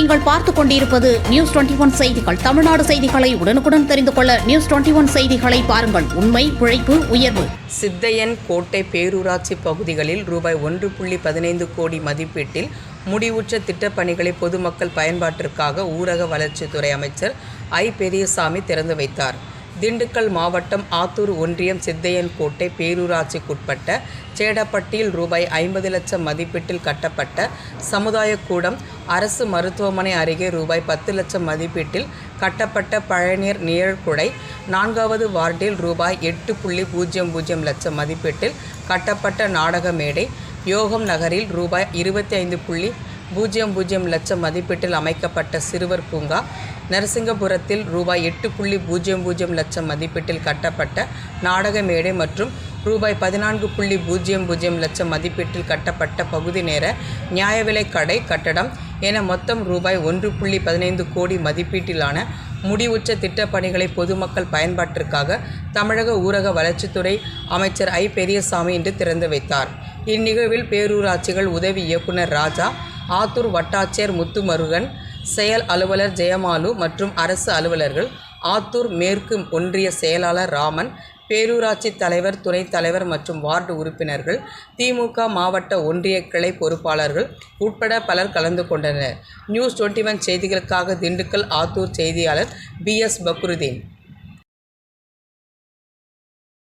நீங்கள் பார்த்துக் கொண்டிருப்பது நியூஸ் 21 செய்திகள். தமிழ்நாடு செய்திகளை உடனுக்குடன் தெரிந்து கொள்ள நியூஸ் 21 செய்திகளை பாருங்கள். உண்மை, உழைப்பு, உயர்வு. சித்தையன் கோட்டை பேரூராட்சி பகுதிகளில் ரூபாய் 1.15 கோடி மதிப்பீட்டில் முடிவுற்ற திட்டப்பணிகளை பொதுமக்கள் பயன்பாட்டிற்காக ஊரக வளர்ச்சித்துறை அமைச்சர் ஐ. பெரியசாமி திறந்து வைத்தார். திண்டுக்கல் மாவட்டம் ஆத்தூர் ஒன்றியம் சித்தையன் கோட்டை பேரூராட்சிக்குட்பட்ட சேடப்பட்டியில் ரூபாய் 50 லட்சம் மதிப்பீட்டில் கட்டப்பட்ட சமுதாய கூடம், அரசு மருத்துவமனை அருகே ரூபாய் 10 லட்சம் மதிப்பீட்டில் கட்டப்பட்ட பழநீர் நிழற்குடை, 4வது வார்டில் ரூபாய் 8.00 லட்சம் மதிப்பீட்டில் கட்டப்பட்ட நாடக மேடை, யோகம் நகரில் ரூபாய் 25.00 லட்சம் மதிப்பீட்டில் அமைக்கப்பட்ட சிறுவர் பூங்கா, நரசிங்கபுரத்தில் ரூபாய் 8.00 லட்சம் மதிப்பீட்டில் கட்டப்பட்ட நாடக மேடை மற்றும் ரூபாய் 14.00 லட்சம் மதிப்பீட்டில் கட்டப்பட்ட பகுதி நேர நியாய விலைக் கடை கட்டடம் என மொத்தம் ரூபாய் 1.15 கோடி மதிப்பீட்டிலான முடிவுற்ற திட்டப்பணிகளை பொதுமக்கள் பயன்பாட்டிற்காக தமிழக ஊரக வளர்ச்சித்துறை அமைச்சர் ஐ. பெரியசாமி இன்று திறந்து வைத்தார். இந்நிகழ்வில் பேரூராட்சிகள் உதவி இயக்குனர் ராஜா, ஆத்தூர் வட்டாட்சியர் முத்துமருகன், செயல் அலுவலர் ஜெயமாலு மற்றும் அரசு அலுவலர்கள், ஆத்தூர் மேற்கு ஒன்றிய செயலாளர் ராமன், பேரூராட்சி தலைவர், துணைத் தலைவர் மற்றும் வார்டு உறுப்பினர்கள், திமுக மாவட்ட ஒன்றிய கிளை பொறுப்பாளர்கள் உட்பட பலர் கலந்து கொண்டனர். நியூஸ் 21 செய்திகளுக்காக திண்டுக்கல் ஆத்தூர் செய்தியாளர் பி. எஸ். பக்ருதீன்.